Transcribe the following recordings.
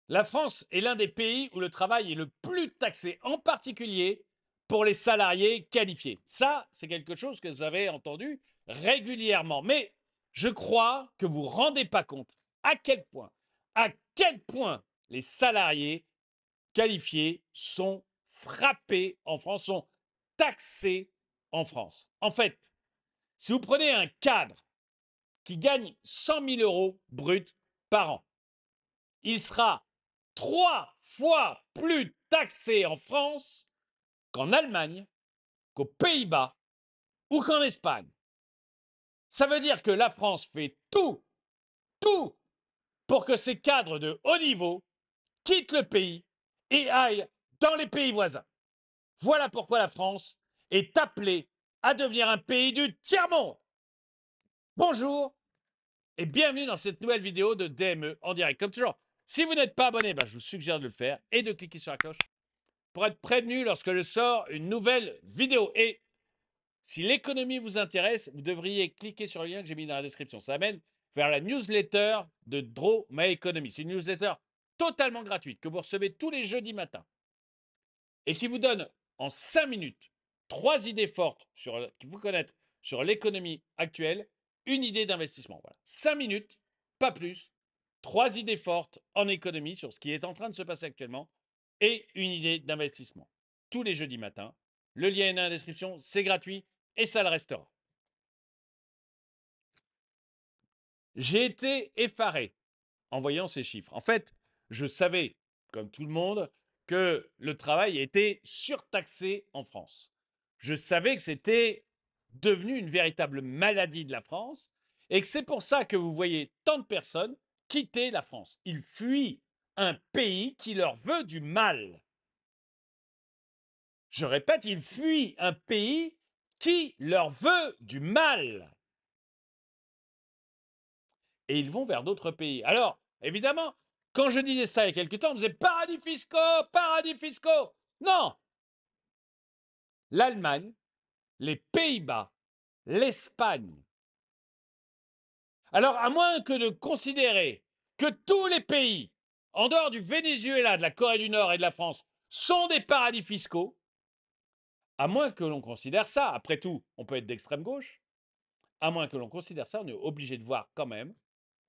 La France est l'un des pays où le travail est le plus taxé, en particulier pour les salariés qualifiés. Ça, c'est quelque chose que vous avez entendu régulièrement. Mais je crois que vous ne vous rendez pas compte à quel point les salariés qualifiés sont frappés en France, sont taxés en France. En fait, si vous prenez un cadre qui gagne 100 000 € bruts par an, il sera 3 fois plus taxé en France qu'en Allemagne, qu'aux Pays-Bas ou qu'en Espagne. Ça veut dire que la France fait tout pour que ces cadres de haut niveau quittent le pays et aillent dans les pays voisins. Voilà pourquoi la France est appelée à devenir un pays du tiers-monde. Bonjour et bienvenue dans cette nouvelle vidéo de DME en direct. Comme toujours, si vous n'êtes pas abonné, je vous suggère de le faire et de cliquer sur la cloche pour être prévenu lorsque je sors une nouvelle vidéo. Et si l'économie vous intéresse, vous devriez cliquer sur le lien que j'ai mis dans la description. Ça amène vers la newsletter de Draw My Economy. C'est une newsletter totalement gratuite que vous recevez tous les jeudis matins et qui vous donne en 5 minutes 3 idées fortes qui vous connaître sur l'économie actuelle, une idée d'investissement. Voilà. 5 minutes, pas plus, 3 idées fortes en économie sur ce qui est en train de se passer actuellement et une idée d'investissement. Tous les jeudis matins. Le lien est dans la description, c'est gratuit et ça le restera. J'ai été effaré en voyant ces chiffres. En fait, je savais, comme tout le monde, que le travail était surtaxé en France. Je savais que c'était devenu une véritable maladie de la France et que c'est pour ça que vous voyez tant de personnes quitter la France. Ils fuient un pays qui leur veut du mal. Je répète, ils fuient un pays qui leur veut du mal. Et ils vont vers d'autres pays. Alors, évidemment, quand je disais ça il y a quelque temps, on me disait paradis fiscaux, paradis fiscaux. Non, l'Allemagne, les Pays-Bas, l'Espagne. Alors, à moins que de considérer que tous les pays, en dehors du Venezuela, de la Corée du Nord et de la France, sont des paradis fiscaux, à moins que l'on considère ça, après tout, on peut être d'extrême gauche, à moins que l'on considère ça, on est obligé de voir quand même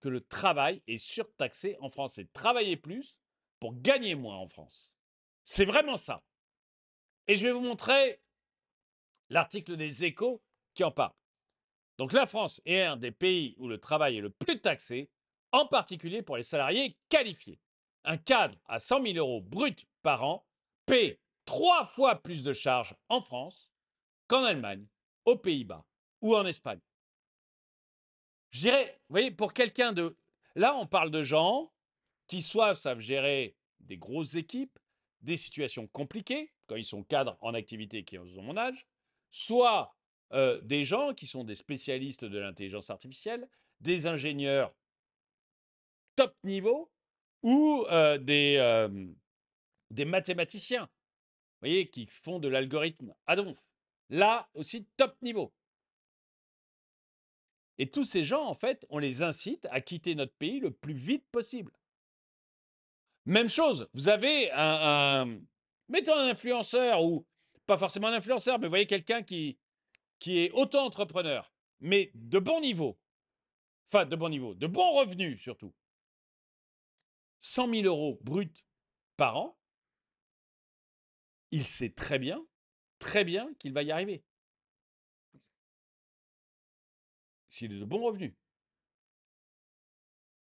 que le travail est surtaxé en France. C'est travailler plus pour gagner moins en France. C'est vraiment ça. Et je vais vous montrer l'article des Échos qui en parle. Donc la France est un des pays où le travail est le plus taxé, en particulier pour les salariés qualifiés. Un cadre à 100 000 € bruts par an paie 3 fois plus de charges en France qu'en Allemagne, aux Pays-Bas ou en Espagne. Je dirais, vous voyez, pour quelqu'un de... Là, on parle de gens qui soit savent gérer des grosses équipes, des situations compliquées, quand ils sont cadres en activité qui ont mon âge, soit des gens qui sont des spécialistes de l'intelligence artificielle, des ingénieurs top niveau ou des mathématiciens, vous voyez, qui font de l'algorithme à donf. Là aussi, top niveau. Et tous ces gens, en fait, on les incite à quitter notre pays le plus vite possible. Même chose, vous avez mettons un influenceur ou pas forcément un influenceur, mais vous voyez quelqu'un qui est auto-entrepreneur, mais de bon niveau, enfin de bon niveau, de bons revenus surtout. 100 000 € bruts par an, il sait très bien qu'il va y arriver. S'il est de bons revenus.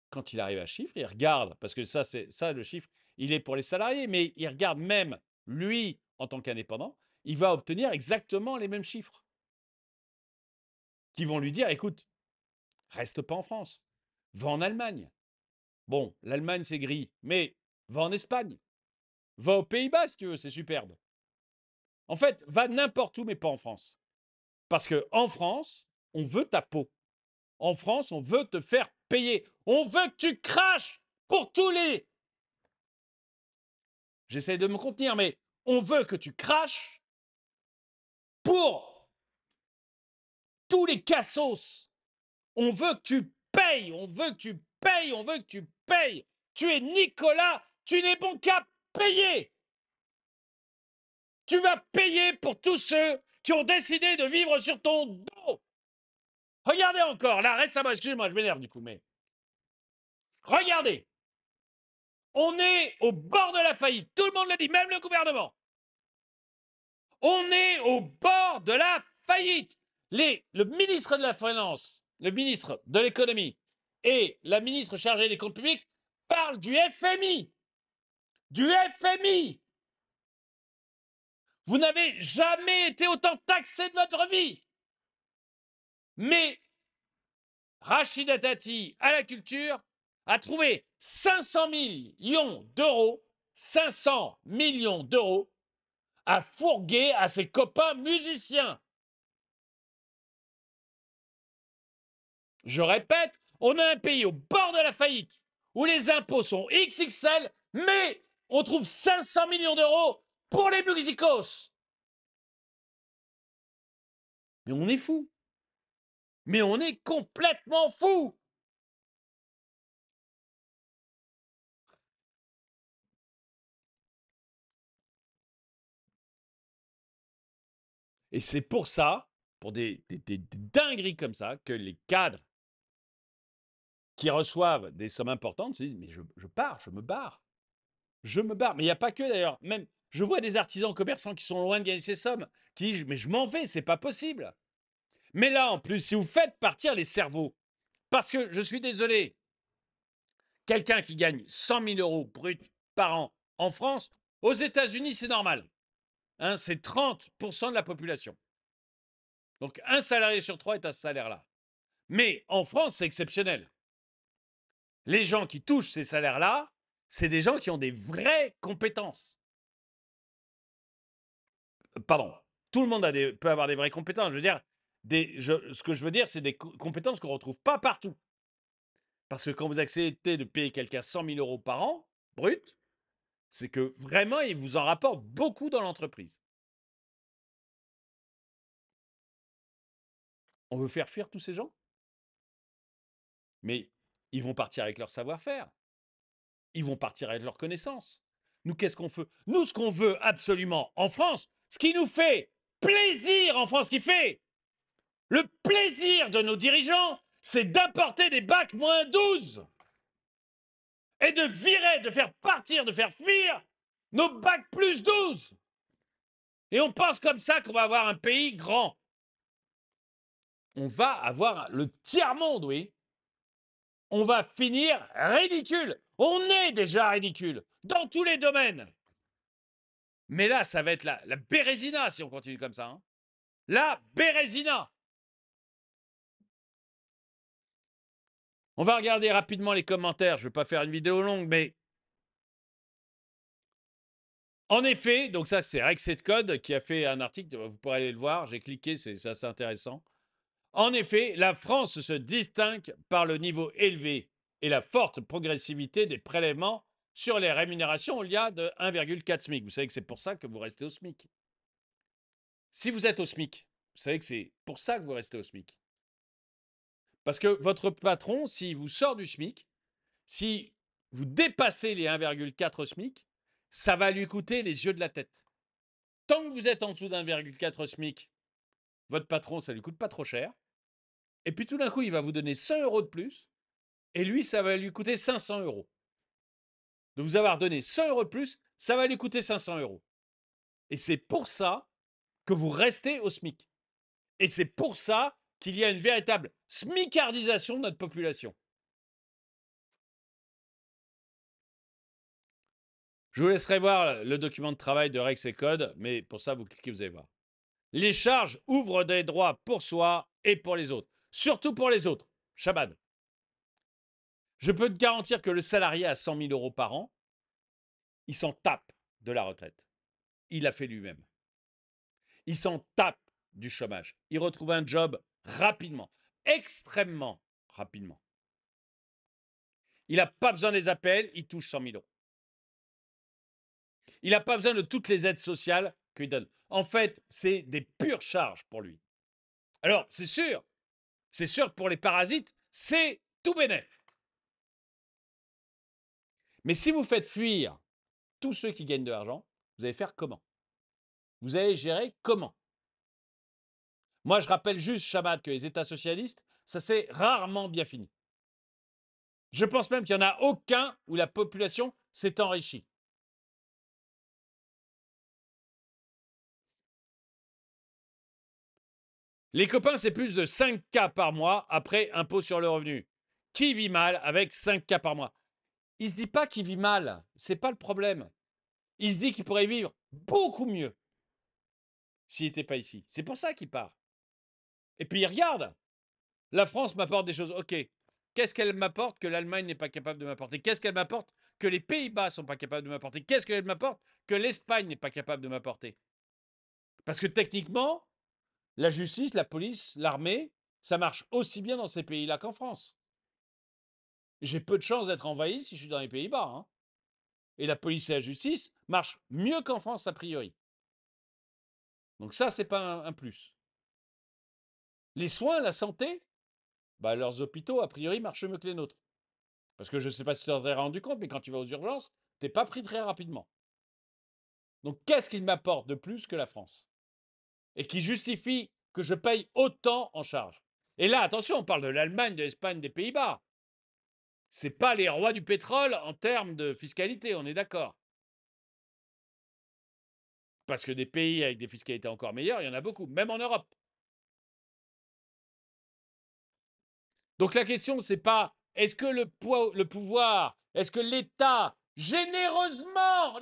Quand il arrive à chiffre, il regarde, parce que ça, le chiffre, il est pour les salariés, mais il regarde même, lui, en tant qu'indépendant, il va obtenir exactement les mêmes chiffres. Qui vont lui dire, écoute, reste pas en France, va en Allemagne. Bon, l'Allemagne, c'est gris, mais va en Espagne, va aux Pays-Bas si tu veux, c'est superbe. En fait, va n'importe où, mais pas en France. Parce qu'en France, on veut ta peau. En France, on veut te faire payer. On veut que tu craches pour tous les... J'essaie de me contenir, mais on veut que tu craches pour tous les cassos. On veut que tu payes, on veut que tu payes, on veut que tu payes. Tu es Nicolas tu n'es bon qu'à payer. Tu vas payer pour tous ceux qui ont décidé de vivre sur ton dos. Regardez encore, là récemment, excusez-moi, je m'énerve du coup, mais regardez, on est au bord de la faillite. Tout le monde le dit, même le gouvernement. On est au bord de la faillite. Le ministre de la Finance, le ministre de l'économie et la ministre chargée des comptes publics parlent du FMI. Du FMI. Vous n'avez jamais été autant taxé de votre vie. Mais Rachida Dati, à la culture, a trouvé 500 millions d'euros, 500 millions d'euros à fourguer à ses copains musiciens. Je répète, on a un pays au bord de la faillite, où les impôts sont XXL, mais on trouve 500 millions d'euros pour les musicos. Mais on est fou. Mais on est complètement fou. Et c'est pour ça, pour des dingueries comme ça, que les cadres qui reçoivent des sommes importantes se disent « mais je pars, je me barre. Je me barre ». Mais il n'y a pas que d'ailleurs. Même, je vois des artisans commerçants qui sont loin de gagner ces sommes, qui disent « mais je m'en vais, c'est pas possible ». Mais là, en plus, si vous faites partir les cerveaux, parce que, je suis désolé, quelqu'un qui gagne 100 000 euros brut par an en France, aux États-Unis, c'est normal. Hein, c'est 30% de la population. Donc, un salarié sur trois est à ce salaire-là. Mais en France, c'est exceptionnel. Les gens qui touchent ces salaires-là, c'est des gens qui ont des vraies compétences. Pardon, tout le monde peut avoir des vraies compétences. Je veux dire, ce que je veux dire, c'est des compétences qu'on ne retrouve pas partout. Parce que quand vous acceptez de payer quelqu'un 100 000 euros par an, brut, c'est que vraiment, il vous en rapporte beaucoup dans l'entreprise. On veut faire fuir tous ces gens? Mais ils vont partir avec leur savoir-faire. Ils vont partir avec leurs connaissances. Nous, qu'est-ce qu'on veut? Nous, ce qu'on veut absolument en France, ce qui nous fait plaisir en France, ce qui fait le plaisir de nos dirigeants, c'est d'importer des bacs -12 et de virer, de faire partir, de faire fuir nos bacs +12. Et on pense comme ça qu'on va avoir un pays grand. On va avoir le tiers-monde, oui. On va finir ridicule. On est déjà ridicule dans tous les domaines. Mais là, ça va être la Bérésina si on continue comme ça. Hein. La Bérésina. On va regarder rapidement les commentaires. Je ne vais pas faire une vidéo longue, mais en effet, donc ça c'est Rexet Code qui a fait un article, vous pourrez aller le voir, j'ai cliqué, c'est assez intéressant. En effet, la France se distingue par le niveau élevé et la forte progressivité des prélèvements sur les rémunérations au-delà de 1,4 SMIC. Vous savez que c'est pour ça que vous restez au SMIC. Si vous êtes au SMIC, vous savez que c'est pour ça que vous restez au SMIC. Parce que votre patron, s'il vous sort du SMIC, si vous dépassez les 1,4 SMIC, ça va lui coûter les yeux de la tête. Tant que vous êtes en dessous d'1,4 SMIC, votre patron, ça ne lui coûte pas trop cher. Et puis tout d'un coup, il va vous donner 100 euros de plus. Et lui, ça va lui coûter 500 euros. De vous avoir donné 100 euros de plus, ça va lui coûter 500 euros. Et c'est pour ça que vous restez au SMIC. Et c'est pour ça qu'il y a une véritable smicardisation de notre population. Je vous laisserai voir le document de travail de Rex et Code, mais pour ça, vous cliquez, vous allez voir. Les charges ouvrent des droits pour soi et pour les autres. Surtout pour les autres. Chabad. Je peux te garantir que le salarié à 100 000 euros par an, il s'en tape de la retraite. Il l'a fait lui-même. Il s'en tape du chômage. Il retrouve un job rapidement, extrêmement rapidement. Il n'a pas besoin des APL, il touche 100 000 euros. Il n'a pas besoin de toutes les aides sociales qu'il donne. En fait, c'est des pures charges pour lui. Alors, c'est sûr que pour les parasites, c'est tout bénef. Mais si vous faites fuir tous ceux qui gagnent de l'argent, vous allez faire comment? Vous allez gérer comment? Moi, je rappelle juste, Chabat, que les États socialistes, ça s'est rarement bien fini. Je pense même qu'il n'y en a aucun où la population s'est enrichie. Les copains, c'est plus de 5K par mois après impôt sur le revenu. Qui vit mal avec 5K par mois? Il se dit pas qu'il vit mal, c'est pas le problème. Il se dit qu'il pourrait vivre beaucoup mieux s'il n'était pas ici. C'est pour ça qu'il part. Et puis il regarde, la France m'apporte des choses. Ok, qu'est-ce qu'elle m'apporte que l'Allemagne n'est pas capable de m'apporter? Qu'est-ce qu'elle m'apporte que les Pays-Bas sont pas capables de m'apporter? Qu'est-ce qu'elle m'apporte que l'Espagne n'est pas capable de m'apporter? Parce que techniquement, la justice, la police, l'armée, ça marche aussi bien dans ces pays-là qu'en France. J'ai peu de chances d'être envahi si je suis dans les Pays-Bas, hein. Et la police et la justice marchent mieux qu'en France a priori. Donc ça, c'est pas un plus. Les soins, la santé, bah, leurs hôpitaux, a priori, marchent mieux que les nôtres. Parce que je ne sais pas si tu t'en es rendu compte, mais quand tu vas aux urgences, tu n'es pas pris très rapidement. Donc qu'est-ce qu'il m'apporte de plus que la France? Et qui justifie que je paye autant en charge? Et là, attention, on parle de l'Allemagne, de l'Espagne, des Pays-Bas. Ce n'est pas les rois du pétrole en termes de fiscalité, on est d'accord. Parce que des pays avec des fiscalités encore meilleures, il y en a beaucoup, même en Europe. Donc la question, c'est pas est-ce que le pouvoir, est-ce que l'État, généreusement,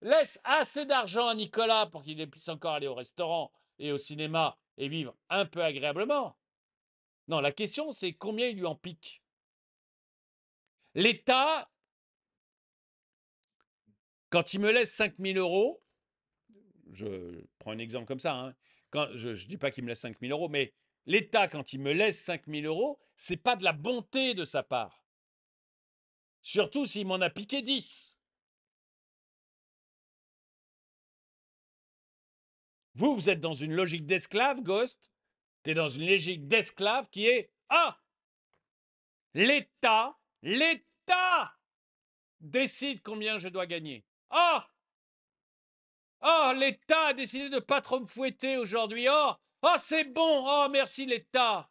laisse assez d'argent à Nicolas pour qu'il puisse encore aller au restaurant et au cinéma et vivre un peu agréablement? Non, la question, c'est combien il lui en pique. L'État, quand il me laisse 5 000 euros, je prends un exemple comme ça, hein, je ne dis pas qu'il me laisse 5 000 euros, mais l'État, quand il me laisse 5 000 euros, c'est pas de la bonté de sa part. Surtout s'il m'en a piqué 10. Vous êtes dans une logique d'esclave, Ghost. Tu es dans une logique d'esclave qui est ah, l'État décide combien je dois gagner. Ah, l'État a décidé de ne pas trop me fouetter aujourd'hui. C'est bon. Merci l'État.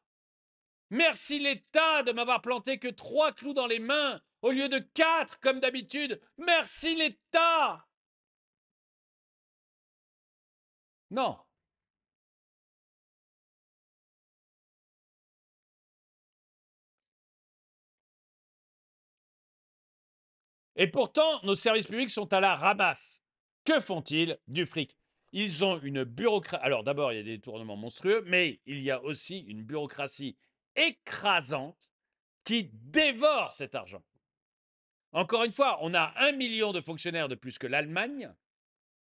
Merci l'État de m'avoir planté que 3 clous dans les mains au lieu de 4 comme d'habitude. Merci l'État. Non. Et pourtant, nos services publics sont à la ramasse. Que font-ils? Du fric. Ils ont une bureaucratie. Alors d'abord, il y a des détournements monstrueux, mais il y a aussi une bureaucratie écrasante qui dévore cet argent. Encore une fois, on a 1 million de fonctionnaires de plus que l'Allemagne,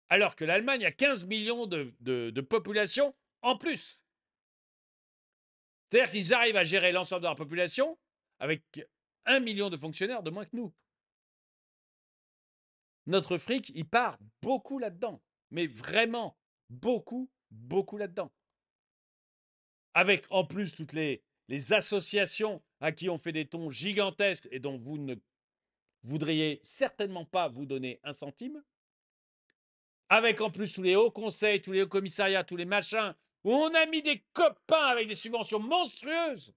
alors que l'Allemagne a 15 millions de population en plus. C'est-à-dire qu'ils arrivent à gérer l'ensemble de leur population avec 1 million de fonctionnaires de moins que nous. Notre fric, il part beaucoup là-dedans. Mais vraiment, beaucoup là-dedans. Avec en plus toutes les associations à qui on fait des tons gigantesques et dont vous ne voudriez certainement pas vous donner un centime. Avec en plus tous les hauts conseils, tous les hauts commissariats, tous les machins, où on a mis des copains avec des subventions monstrueuses.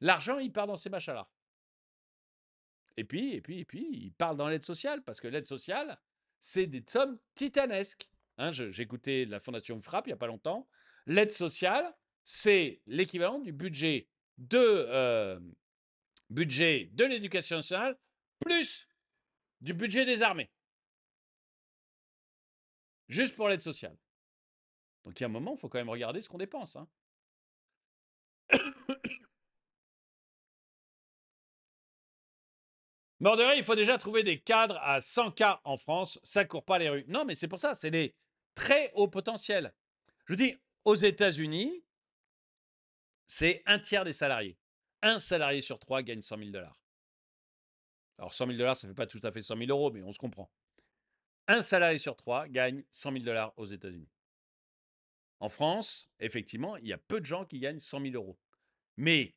L'argent, il part dans ces machins-là. Et puis, il parle dans l'aide sociale, parce que l'aide sociale, c'est des sommes titanesques. Hein, j'écoutais la Fondation Frappe il n'y a pas longtemps. L'aide sociale, c'est l'équivalent du budget de l'éducation nationale plus du budget des armées. Juste pour l'aide sociale. Donc il y a un moment, il faut quand même regarder ce qu'on dépense. Hein. Mort de rire, il faut déjà trouver des cadres à 100K en France, ça ne court pas les rues. Non, mais c'est pour ça, c'est des très hauts potentiels. Je vous dis, aux États-Unis, c'est un tiers des salariés. Un salarié sur 3 gagne 100 000 $. Alors 100 000 $, ça ne fait pas tout à fait 100 000 euros, mais on se comprend. Un salarié sur 3 gagne 100 000 $ aux États-Unis. En France, effectivement, il y a peu de gens qui gagnent 100 000 euros. Mais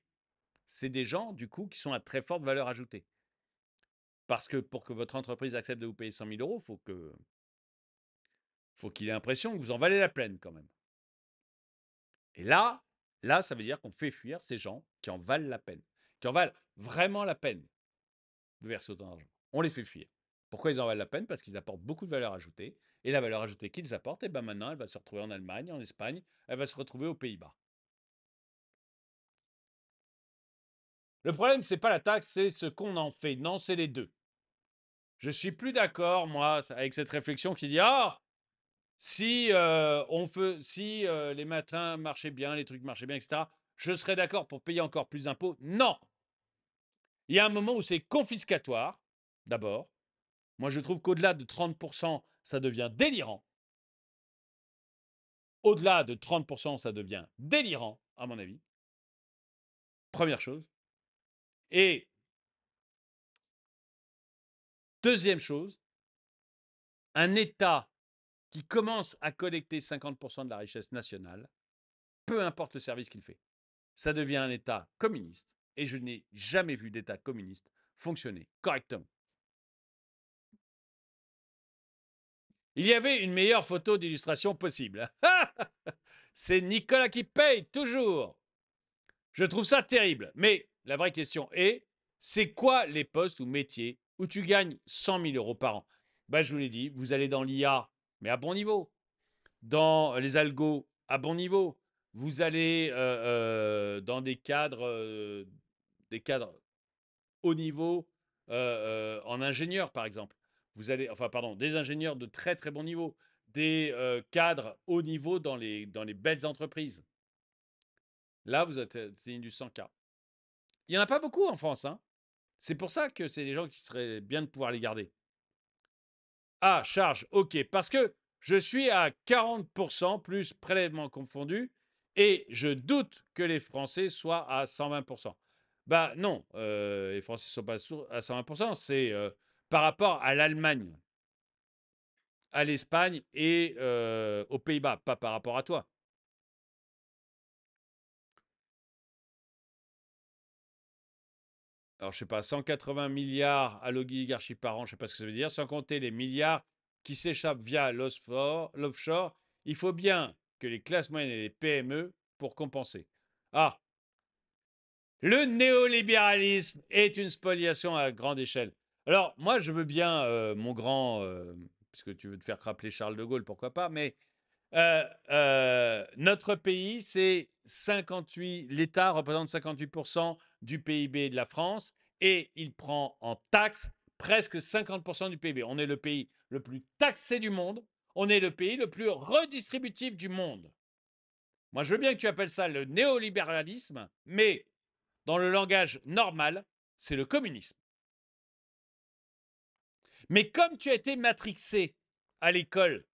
c'est des gens, du coup, qui sont à très forte valeur ajoutée. Parce que pour que votre entreprise accepte de vous payer 100 000 euros, faut qu'il ait l'impression que vous en valez la peine quand même. Et là, ça veut dire qu'on fait fuir ces gens qui en valent la peine, qui en valent vraiment la peine de verser autant d'argent. On les fait fuir. Pourquoi ils en valent la peine? Parce qu'ils apportent beaucoup de valeur ajoutée. Et la valeur ajoutée qu'ils apportent, et ben maintenant, elle va se retrouver en Allemagne, en Espagne, elle va se retrouver aux Pays-Bas. Le problème, c'est pas la taxe, c'est ce qu'on en fait. Non, c'est les deux. Je suis plus d'accord, moi, avec cette réflexion qui dit ah, si les matins marchaient bien, les trucs marchaient bien, etc., je serais d'accord pour payer encore plus d'impôts. Non, il y a un moment où c'est confiscatoire, d'abord. Moi, je trouve qu'au-delà de 30%, ça devient délirant. Au-delà de 30%, ça devient délirant, à mon avis. Première chose. Et deuxième chose, un État qui commence à collecter 50% de la richesse nationale, peu importe le service qu'il fait, ça devient un État communiste. Et je n'ai jamais vu d'État communiste fonctionner correctement. Il y avait une meilleure photo d'illustration possible. C'est Nicolas qui paye, toujours. Je trouve ça terrible. Mais la vraie question est, c'est quoi les postes ou métiers où tu gagnes 100 000 euros par an? Je vous l'ai dit, vous allez dans l'IA, mais à bon niveau. Dans les algos, à bon niveau. Vous allez dans des cadres haut niveau en ingénieur, par exemple. Vous allez, enfin, pardon, des ingénieurs de très très bon niveau, des cadres haut niveau dans les belles entreprises. Là, vous atteignez du 100K. Il n'y en a pas beaucoup en France, hein. C'est pour ça que c'est des gens qui seraient bien de pouvoir les garder. Ah, charge, ok, parce que je suis à 40% plus prélèvements confondus et je doute que les Français soient à 120%. Bah non, les Français ne sont pas à 120%, c'est par rapport à l'Allemagne, à l'Espagne et aux Pays-Bas, pas par rapport à toi. Alors, je sais pas, 180 milliards à l'oligarchie par an, je sais pas ce que ça veut dire, sans compter les milliards qui s'échappent via l'offshore, il faut bien que les classes moyennes et les PME pour compenser. Ah, le néolibéralisme est une spoliation à grande échelle. Alors, moi, je veux bien, mon grand, puisque tu veux te faire rappeler Charles de Gaulle, pourquoi pas, mais notre pays, c'est 58, l'État représente 58% du PIB de la France et il prend en taxe presque 50% du PIB. On est le pays le plus taxé du monde, on est le pays le plus redistributif du monde. Moi, je veux bien que tu appelles ça le néolibéralisme, mais dans le langage normal, c'est le communisme. Mais comme tu as été matrixé à l'école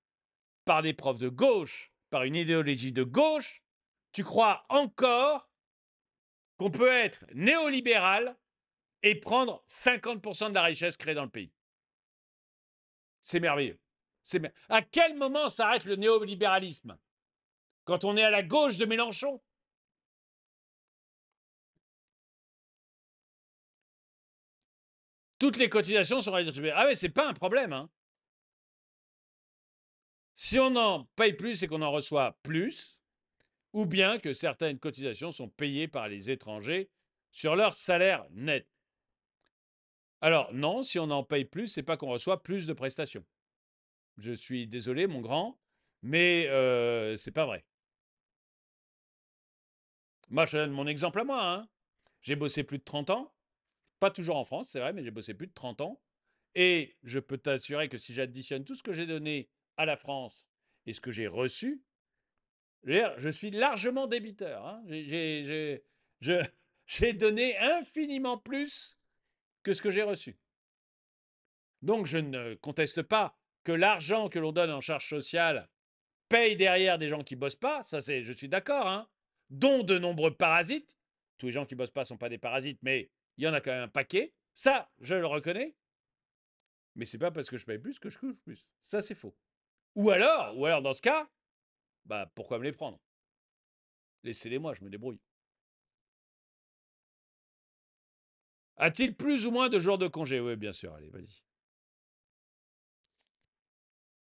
par des profs de gauche, par une idéologie de gauche, tu crois encore qu'on peut être néolibéral et prendre 50% de la richesse créée dans le pays. C'est merveilleux. À quel moment s'arrête le néolibéralisme? Quand on est à la gauche de Mélenchon? Toutes les cotisations sont redistribuées. Ah ouais, c'est pas un problème, hein. Si on en paye plus et qu'on en reçoit plus, ou bien que certaines cotisations sont payées par les étrangers sur leur salaire net. Alors non, si on en paye plus, c'est pas qu'on reçoit plus de prestations. Je suis désolé, mon grand, mais c'est pas vrai. Moi, je donne mon exemple à moi, hein. J'ai bossé plus de 30 ans, pas toujours en France, c'est vrai, mais j'ai bossé plus de 30 ans. Et je peux t'assurer que si j'additionne tout ce que j'ai donné à la France et ce que j'ai reçu, je suis largement débiteur, hein. J'ai donné infiniment plus que ce que j'ai reçu. Donc, je ne conteste pas que l'argent que l'on donne en charge sociale paye derrière des gens qui ne bossent pas. Ça, je suis d'accord, hein, dont de nombreux parasites. Tous les gens qui ne bossent pas ne sont pas des parasites, mais il y en a quand même un paquet. Ça, je le reconnais. Mais c'est pas parce que je paye plus que je couvre plus. Ça, c'est faux. Ou alors, dans ce cas, pourquoi me les prendre? Laissez-les moi, je me débrouille. A-t-il plus ou moins de jours de congé? Oui, bien sûr. Allez, vas-y.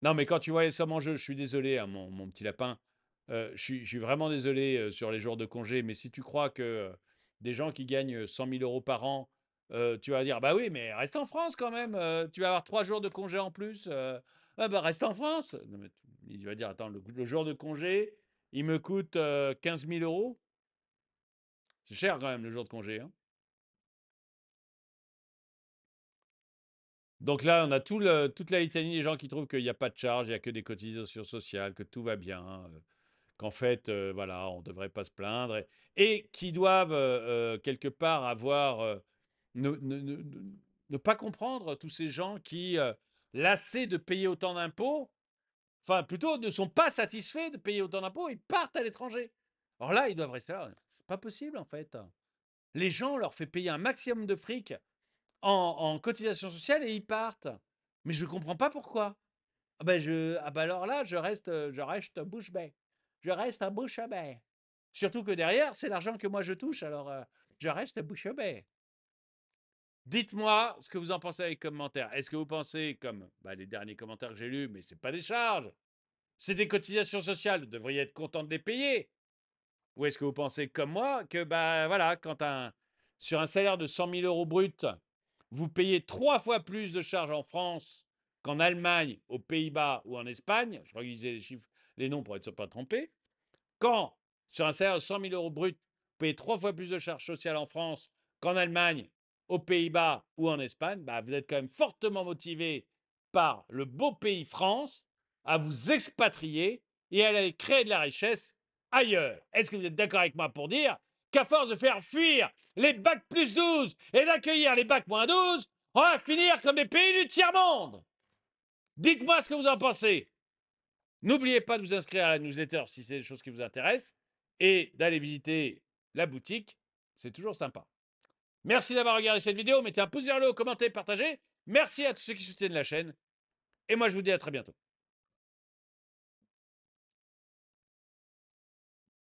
Non, mais quand tu vois les sommes en jeu, je suis désolé, hein, mon petit lapin. Je suis vraiment désolé sur les jours de congé, mais si tu crois que des gens qui gagnent 100 000 euros par an, tu vas dire, bah oui, mais reste en France quand même, tu vas avoir 3 jours de congé en plus. Ah bah reste en France. Non, mais il va dire, attends, le jour de congé, il me coûte 15 000 euros. C'est cher quand même le jour de congé, hein. Donc là, on a toute la litanie des gens qui trouvent qu'il n'y a pas de charge, il n'y a que des cotisations sociales, que tout va bien, qu'en fait, voilà, on ne devrait pas se plaindre, et qui doivent quelque part avoir, ne pas comprendre tous ces gens qui, lassés de payer autant d'impôts, enfin plutôt ne sont pas satisfaits de payer autant d'impôts, ils partent à l'étranger. Alors là, ils doivent rester là. C'est pas possible en fait. Les gens, on leur fait payer un maximum de fric en cotisation sociale et ils partent. Mais je ne comprends pas pourquoi. Ah bah alors là, je reste bouche bée. Je reste à bouche bée. Surtout que derrière, c'est l'argent que moi je touche, alors je reste bouche bée. Dites-moi ce que vous en pensez avec commentaires. Est-ce que vous pensez, comme les derniers commentaires que j'ai lus, mais c'est pas des charges, c'est des cotisations sociales, vous devriez être content de les payer? Ou est-ce que vous pensez comme moi que voilà, sur un salaire de 100 000 euros brut, vous payez 3 fois plus de charges en France qu'en Allemagne, aux Pays-Bas ou en Espagne? Je relisais les chiffres, les noms pour être pas trompé. Quand, sur un salaire de 100 000 euros brut, vous payez 3 fois plus de charges sociales en France qu'en Allemagne, aux Pays-Bas ou en Espagne, vous êtes quand même fortement motivé par le beau pays France à vous expatrier et à aller créer de la richesse ailleurs. Est-ce que vous êtes d'accord avec moi pour dire qu'à force de faire fuir les bacs plus 12 et d'accueillir les bacs moins 12, on va finir comme les pays du tiers-monde? Dites-moi ce que vous en pensez. N'oubliez pas de vous inscrire à la newsletter si c'est des choses qui vous intéressent et d'aller visiter la boutique. C'est toujours sympa. Merci d'avoir regardé cette vidéo. Mettez un pouce vers le haut, commentez, partagez. Merci à tous ceux qui soutiennent la chaîne. Et moi, je vous dis à très bientôt.